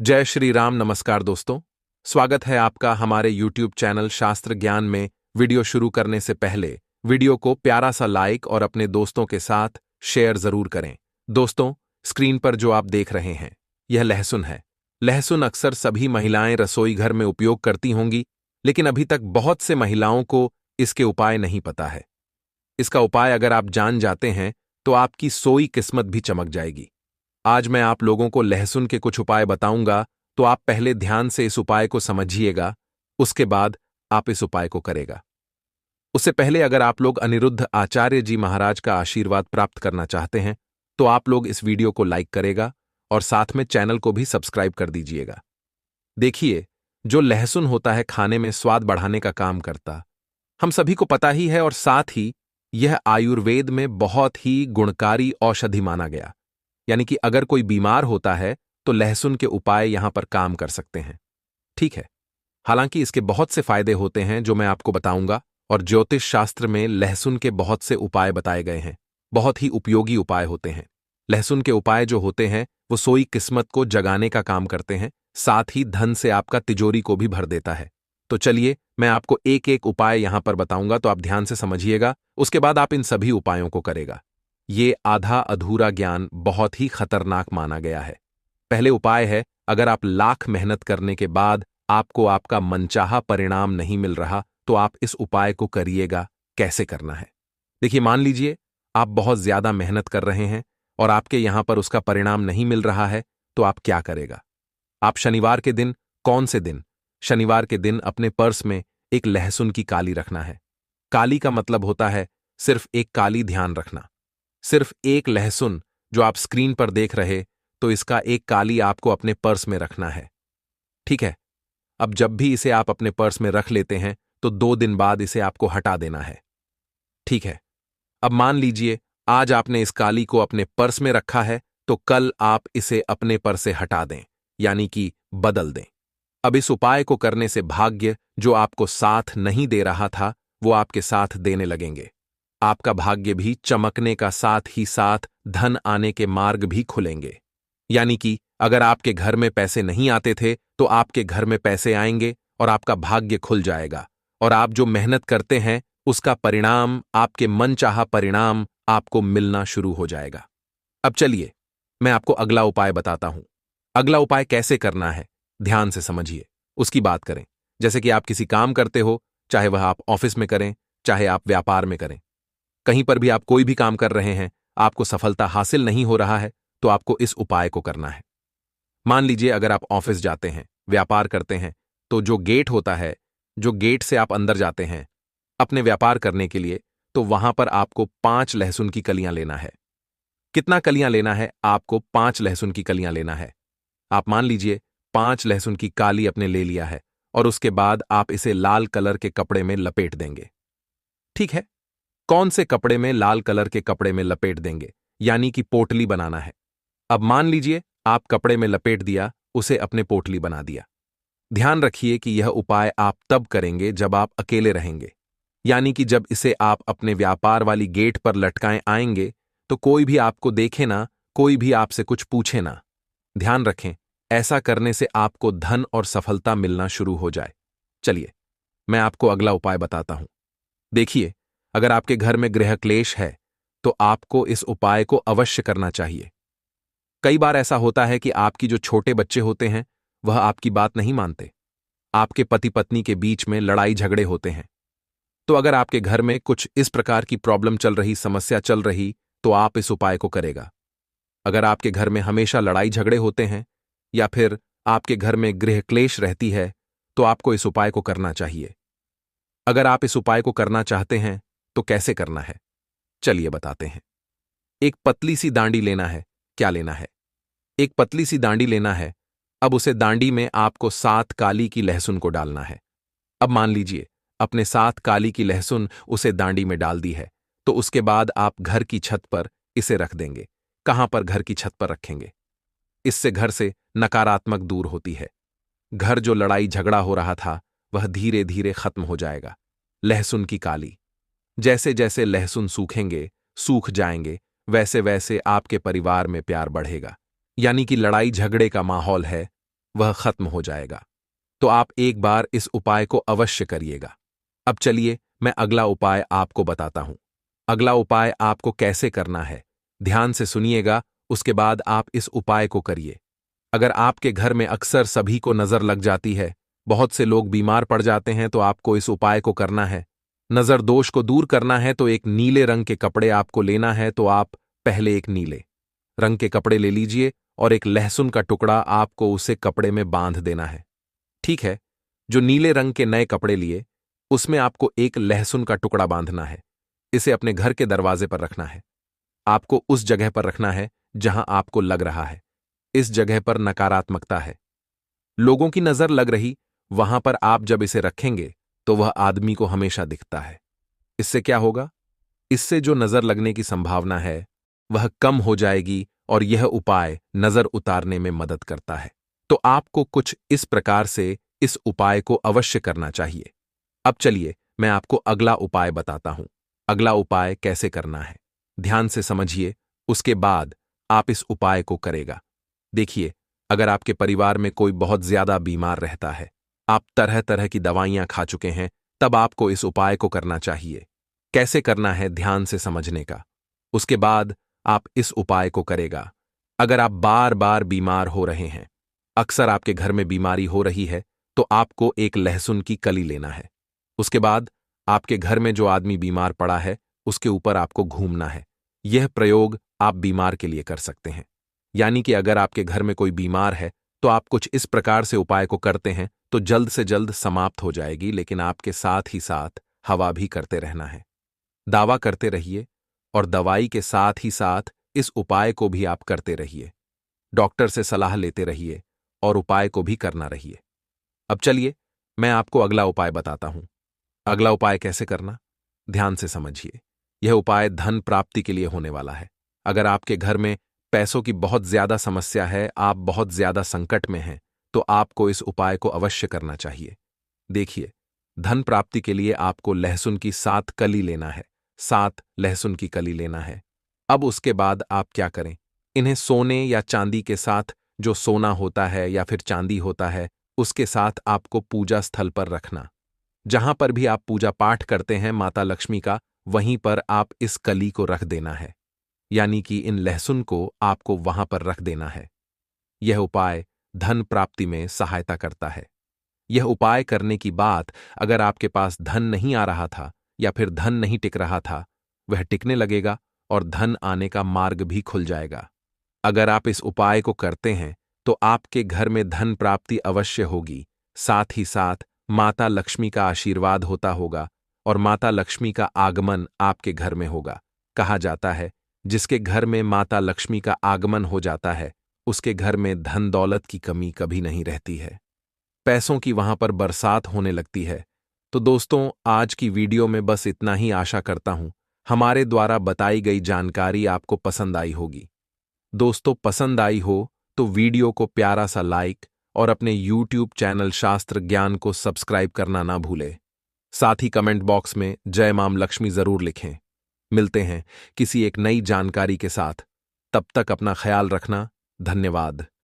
जय श्री राम। नमस्कार दोस्तों, स्वागत है आपका हमारे YouTube चैनल शास्त्र ज्ञान में। वीडियो शुरू करने से पहले वीडियो को प्यारा सा लाइक और अपने दोस्तों के साथ शेयर जरूर करें। दोस्तों, स्क्रीन पर जो आप देख रहे हैं यह लहसुन है। लहसुन अक्सर सभी महिलाएं रसोई घर में उपयोग करती होंगी, लेकिन अभी तक बहुत से महिलाओं को इसके उपाय नहीं पता है। इसका उपाय अगर आप जान जाते हैं तो आपकी सोई किस्मत भी चमक जाएगी। आज मैं आप लोगों को लहसुन के कुछ उपाय बताऊंगा, तो आप पहले ध्यान से इस उपाय को समझिएगा, उसके बाद आप इस उपाय को करेगा। उससे पहले अगर आप लोग अनिरुद्ध आचार्य जी महाराज का आशीर्वाद प्राप्त करना चाहते हैं तो आप लोग इस वीडियो को लाइक करेगा और साथ में चैनल को भी सब्सक्राइब कर दीजिएगा। देखिए, जो लहसुन होता है खाने में स्वाद बढ़ाने का काम करता, हम सभी को पता ही है, और साथ ही यह आयुर्वेद में बहुत ही गुणकारी औषधि माना गया। यानी कि अगर कोई बीमार होता है तो लहसुन के उपाय यहां पर काम कर सकते हैं। ठीक है, हालांकि इसके बहुत से फायदे होते हैं जो मैं आपको बताऊंगा, और ज्योतिष शास्त्र में लहसुन के बहुत से उपाय बताए गए हैं। बहुत ही उपयोगी उपाय होते हैं। लहसुन के उपाय जो होते हैं वो सोई किस्मत को जगाने का काम करते हैं, साथ ही धन से आपका तिजोरी को भी भर देता है। तो चलिए, मैं आपको एक एक उपाय यहां पर बताऊंगा, तो आप ध्यान से समझिएगा, उसके बाद आप इन सभी उपायों को करेगा। ये आधा अधूरा ज्ञान बहुत ही खतरनाक माना गया है। पहले उपाय है, अगर आप लाख मेहनत करने के बाद आपको आपका मनचाहा परिणाम नहीं मिल रहा तो आप इस उपाय को करिएगा। कैसे करना है, देखिए। मान लीजिए आप बहुत ज्यादा मेहनत कर रहे हैं और आपके यहां पर उसका परिणाम नहीं मिल रहा है, तो आप क्या करेगा। आप शनिवार के दिन, कौन से दिन, शनिवार के दिन अपने पर्स में एक लहसुन की काली रखना है। काली का मतलब होता है सिर्फ एक काली, ध्यान रखना। सिर्फ एक लहसुन जो आप स्क्रीन पर देख रहे, तो इसका एक काली आपको अपने पर्स में रखना है। ठीक है, अब जब भी इसे आप अपने पर्स में रख लेते हैं तो 2 दिन बाद इसे आपको हटा देना है। ठीक है, अब मान लीजिए आज आपने इस काली को अपने पर्स में रखा है, तो कल आप इसे अपने पर्स से हटा दें, यानी कि बदल दें। अब इस उपाय को करने से भाग्य जो आपको साथ नहीं दे रहा था वो आपके साथ देने लगेंगे। आपका भाग्य भी चमकने का साथ ही साथ धन आने के मार्ग भी खुलेंगे। यानी कि अगर आपके घर में पैसे नहीं आते थे तो आपके घर में पैसे आएंगे और आपका भाग्य खुल जाएगा, और आप जो मेहनत करते हैं उसका परिणाम, आपके मनचाहा परिणाम आपको मिलना शुरू हो जाएगा। अब चलिए, मैं आपको अगला उपाय बताता हूं। अगला उपाय कैसे करना है, ध्यान से समझिए, उसकी बात करें। जैसे कि आप किसी काम करते हो, चाहे वह आप ऑफिस में करें, चाहे आप व्यापार में करें, कहीं पर भी आप कोई भी काम कर रहे हैं, आपको सफलता हासिल नहीं हो रहा है, तो आपको इस उपाय को करना है। मान लीजिए अगर आप ऑफिस जाते हैं, व्यापार करते हैं, तो जो गेट होता है, जो गेट से आप अंदर जाते हैं अपने व्यापार करने के लिए, तो वहां पर आपको 5 लहसुन की कलियां लेना है। कितना कलियां लेना है? आपको 5 लहसुन की कलियां लेना है। आप मान लीजिए 5 लहसुन की काली अपने ले लिया है, और उसके बाद आप इसे लाल कलर के कपड़े में लपेट देंगे। ठीक है, कौन से कपड़े में? लाल कलर के कपड़े में लपेट देंगे, यानी कि पोटली बनाना है। अब मान लीजिए आप कपड़े में लपेट दिया, उसे अपने पोटली बना दिया। ध्यान रखिए कि यह उपाय आप तब करेंगे जब आप अकेले रहेंगे, यानी कि जब इसे आप अपने व्यापार वाली गेट पर लटकाएं आएंगे तो कोई भी आपको देखे ना, कोई भी आपसे कुछ पूछे ना। ध्यान रखें, ऐसा करने से आपको धन और सफलता मिलना शुरू हो जाए। चलिए, मैं आपको अगला उपाय बताता हूं। देखिए, अगर आपके घर में गृह क्लेश है तो आपको इस उपाय को अवश्य करना चाहिए। कई बार ऐसा होता है कि आपकी जो छोटे बच्चे होते हैं वह आपकी बात नहीं मानते। आपके पति पत्नी के बीच में लड़ाई झगड़े होते हैं। तो अगर आपके घर में कुछ इस प्रकार की प्रॉब्लम चल रही, समस्या चल रही, तो आप इस उपाय को करेगा। अगर आपके घर में हमेशा लड़ाई झगड़े होते हैं या फिर आपके घर में गृह क्लेश रहती है, तो आपको इस उपाय को करना चाहिए। अगर आप इस उपाय को करना चाहते हैं तो कैसे करना है, चलिए बताते हैं। एक पतली सी डांडी लेना है। क्या लेना है? एक पतली सी डांडी लेना है। अब उसे डांडी में आपको 7 काली की लहसुन को डालना है। अब मान लीजिए अपने 7 काली की लहसुन उसे डांडी में डाल दी है, तो उसके बाद आप घर की छत पर इसे रख देंगे। कहां पर? घर की छत पर रखेंगे। इससे घर से नकारात्मक दूर होती है। घर जो लड़ाई झगड़ा हो रहा था वह धीरे धीरे खत्म हो जाएगा। लहसुन की काली, जैसे जैसे लहसुन सूखेंगे, सूख जाएंगे, वैसे वैसे आपके परिवार में प्यार बढ़ेगा। यानी कि लड़ाई झगड़े का माहौल है वह खत्म हो जाएगा। तो आप एक बार इस उपाय को अवश्य करिएगा। अब चलिए मैं अगला उपाय आपको बताता हूं। अगला उपाय आपको कैसे करना है, ध्यान से सुनिएगा, उसके बाद आप इस उपाय को करिए। अगर आपके घर में अक्सर सभी को नजर लग जाती है, बहुत से लोग बीमार पड़ जाते हैं, तो आपको इस उपाय को करना है। नजर दोष को दूर करना है तो एक नीले रंग के कपड़े आपको लेना है। तो आप पहले एक नीले रंग के कपड़े ले लीजिए और एक लहसुन का टुकड़ा आपको उसे कपड़े में बांध देना है। ठीक है, जो नीले रंग के नए कपड़े लिए उसमें आपको एक लहसुन का टुकड़ा बांधना है। इसे अपने घर के दरवाजे पर रखना है। आपको उस जगह पर रखना है जहां आपको लग रहा है इस जगह पर नकारात्मकता है, लोगों की नजर लग रही, वहां पर आप जब इसे रखेंगे तो वह आदमी को हमेशा दिखता है। इससे क्या होगा? इससे जो नजर लगने की संभावना है वह कम हो जाएगी और यह उपाय नजर उतारने में मदद करता है। तो आपको कुछ इस प्रकार से इस उपाय को अवश्य करना चाहिए। अब चलिए मैं आपको अगला उपाय बताता हूं। अगला उपाय कैसे करना है, ध्यान से समझिए, उसके बाद आप इस उपाय को करेगा। देखिए, अगर आपके परिवार में कोई बहुत ज्यादा बीमार रहता है, आप तरह तरह की दवाइयां खा चुके हैं, तब आपको इस उपाय को करना चाहिए। कैसे करना है ध्यान से समझने का। उसके बाद आप इस उपाय को करेगा। अगर आप बार बार बीमार हो रहे हैं, अक्सर आपके घर में बीमारी हो रही है, तो आपको एक लहसुन की कली लेना है। उसके बाद आपके घर में जो आदमी बीमार पड़ा है उसके ऊपर आपको घूमना है। यह प्रयोग आप बीमार के लिए कर सकते हैं। यानी कि अगर आपके घर में कोई बीमार है तो आप कुछ इस प्रकार से उपाय को करते हैं तो जल्द से जल्द समाप्त हो जाएगी, लेकिन आपके साथ ही साथ हवा भी करते रहना है। दावा करते रहिए और दवाई के साथ ही साथ इस उपाय को भी आप करते रहिए। डॉक्टर से सलाह लेते रहिए और उपाय को भी करना रहिए। अब चलिए मैं आपको अगला उपाय बताता हूं। अगला उपाय कैसे करना, ध्यान से समझिए। यह उपाय धन प्राप्ति के लिए होने वाला है। अगर आपके घर में पैसों की बहुत ज्यादा समस्या है, आप बहुत ज्यादा संकट में हैं, तो आपको इस उपाय को अवश्य करना चाहिए। देखिए, धन प्राप्ति के लिए आपको लहसुन की 7 कली लेना है। 7 लहसुन की कली लेना है। अब उसके बाद आप क्या करें, इन्हें सोने या चांदी के साथ, जो सोना होता है या फिर चांदी होता है, उसके साथ आपको पूजा स्थल पर रखना। जहां पर भी आप पूजा पाठ करते हैं माता लक्ष्मी का, वहीं पर आप इस कली को रख देना है। यानी कि इन लहसुन को आपको वहां पर रख देना है। यह उपाय धन प्राप्ति में सहायता करता है। यह उपाय करने की बात, अगर आपके पास धन नहीं आ रहा था या फिर धन नहीं टिक रहा था, वह टिकने लगेगा और धन आने का मार्ग भी खुल जाएगा। अगर आप इस उपाय को करते हैं तो आपके घर में धन प्राप्ति अवश्य होगी। साथ ही साथ माता लक्ष्मी का आशीर्वाद होता होगा और माता लक्ष्मी का आगमन आपके घर में होगा। कहा जाता है, जिसके घर में माता लक्ष्मी का आगमन हो जाता है उसके घर में धन दौलत की कमी कभी नहीं रहती है। पैसों की वहां पर बरसात होने लगती है। तो दोस्तों, आज की वीडियो में बस इतना ही। आशा करता हूं हमारे द्वारा बताई गई जानकारी आपको पसंद आई होगी। दोस्तों, पसंद आई हो तो वीडियो को प्यारा सा लाइक और अपने YouTube चैनल शास्त्र ज्ञान को सब्सक्राइब करना ना भूलें। साथ ही कमेंट बॉक्स में जय मां लक्ष्मी जरूर लिखें। मिलते हैं किसी एक नई जानकारी के साथ। तब तक अपना ख्याल रखना। धन्यवाद।